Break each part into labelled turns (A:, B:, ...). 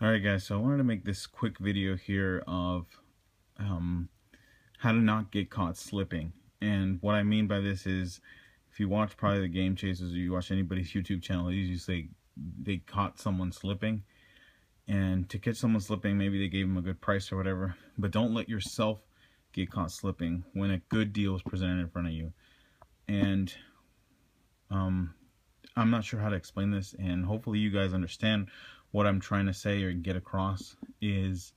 A: Alright guys, so I wanted to make this quick video here of how to not get caught slipping. And what I mean by this is, if you watch probably the Game Chasers or you watch anybody's YouTube channel, they usually say they caught someone slipping. And to catch someone slipping, maybe they gave them a good price or whatever, but don't let yourself get caught slipping when a good deal is presented in front of you. And I'm not sure how to explain this, and hopefully you guys understand what I'm trying to say or get across is,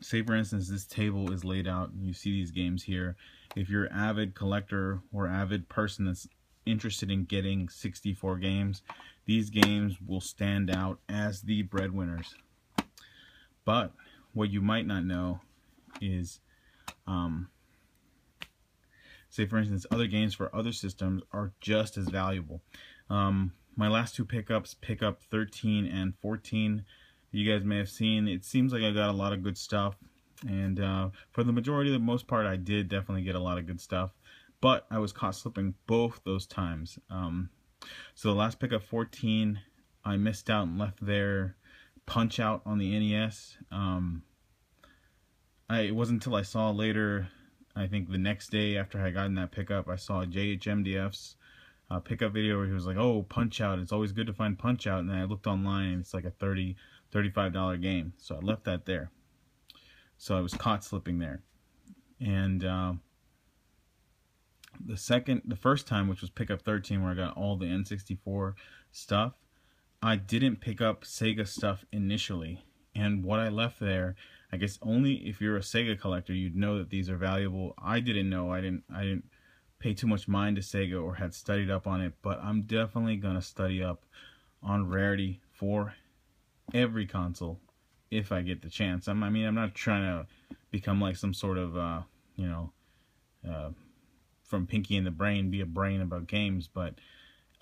A: say for instance this table is laid out and you see these games here. If you're an avid collector or avid person that's interested in getting 64 games, these games will stand out as the breadwinners. But what you might not know is, say for instance, other games for other systems are just as valuable. My last two pickups, pickup 13 and 14, you guys may have seen, it seems like I got a lot of good stuff. And for the majority of the most part, I did definitely get a lot of good stuff. But I was caught slipping both those times. So the last pickup 14, I missed out and left their Punch Out on the NES. It wasn't until I saw later, I think the next day after I got in that pickup, I saw JHMDF's pickup video where he was like, oh, Punch Out, it's always good to find Punch Out. And then I looked online and it's like a $35 game. So I left that there. So I was caught slipping there. And the first time, which was pickup 13, where I got all the N64 stuff, I didn't pick up Sega stuff initially. And what I left there, I guess only if you're a Sega collector, you'd know that these are valuable. I didn't know. I didn't pay too much mind to Sega or had studied up on it, but I'm definitely gonna study up on rarity for every console if I get the chance. I mean, I'm not trying to become like some sort of from Pinky and the Brain, be a brain about games, but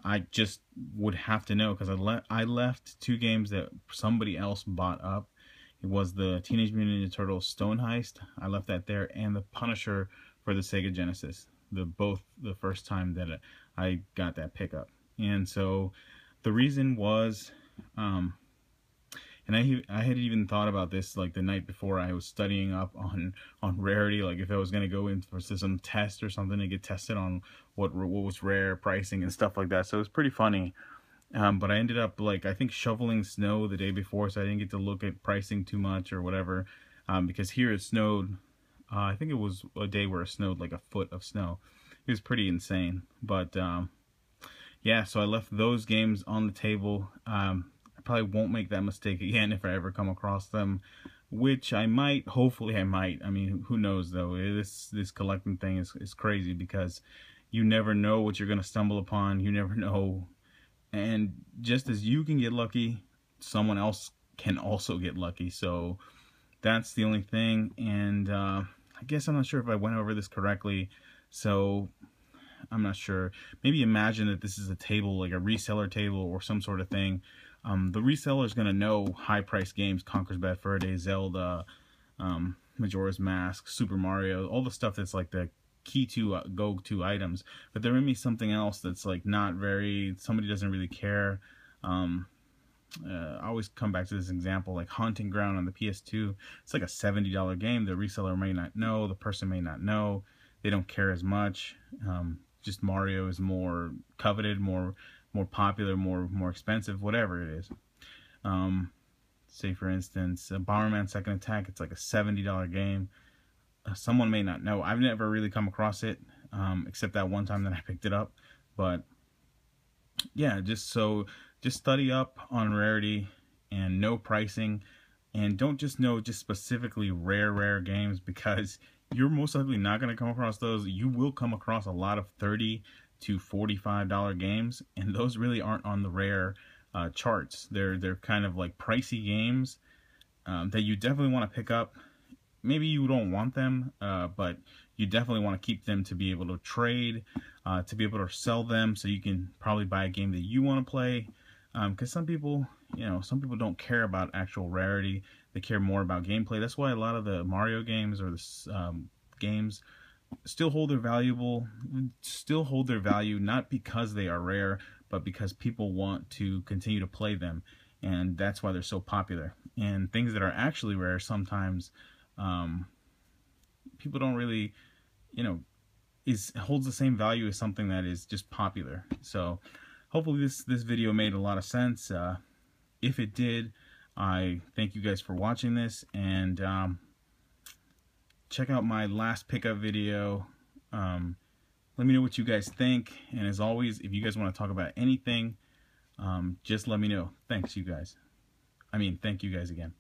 A: I just would have to know, because I left two games that somebody else bought up. It was the Teenage Mutant Ninja Turtles Stone Heist, I left that there, and the Punisher for the Sega Genesis, both the first time that I got that pickup. And so the reason was, and I had even thought about this like the night before. I was studying up on rarity, like if I was going to go in for some test or something to get tested on what was rare pricing and stuff like that. So it was pretty funny. But I ended up, like, I think shoveling snow the day before, so I didn't get to look at pricing too much or whatever, because here it snowed. I think it was a day where it snowed like a foot of snow. It was pretty insane. But yeah, so I left those games on the table. I probably won't make that mistake again if I ever come across them, which I might. Hopefully I might. I mean, who knows though. This collecting thing is crazy, because you never know what you're going to stumble upon. You never know. And just as you can get lucky, someone else can also get lucky. So that's the only thing. And I guess I'm not sure if I went over this correctly. So I'm not sure. Maybe imagine that this is a table, like a reseller table or some sort of thing. The reseller is going to know high-priced games, Conker's Bad Fur Day, Zelda, Majora's Mask, Super Mario, all the stuff that's like the key to go-to items. But there may be something else that's like not very, somebody doesn't really care. I always come back to this example, like Haunting Ground on the PS2. It's like a $70 game. The reseller may not know, the person may not know, they don't care as much. Just Mario is more coveted, more popular, more expensive, whatever it is. Say for instance, Bomberman Second Attack, it's like a $70 game. Someone may not know. I've never really come across it, except that one time that I picked it up. But yeah, just study up on rarity and know pricing, and don't just know just specifically rare games, because you're most likely not going to come across those. You will come across a lot of $30 to $45 games, and those really aren't on the rare charts. They're kind of like pricey games that you definitely want to pick up. Maybe you don't want them, but you definitely want to keep them to be able to trade, to be able to sell them, so you can probably buy a game that you want to play. Because some people don't care about actual rarity. They care more about gameplay. That's why a lot of the Mario games or the games still hold their value, not because they are rare, but because people want to continue to play them. and that's why they're so popular. And things that are actually rare sometimes people don't really, you know, holds the same value as something that is just popular. So hopefully this video made a lot of sense. If it did, I thank you guys for watching this, and check out my last pickup video. Let me know what you guys think, and as always, if you guys want to talk about anything, just let me know. Thank you guys again.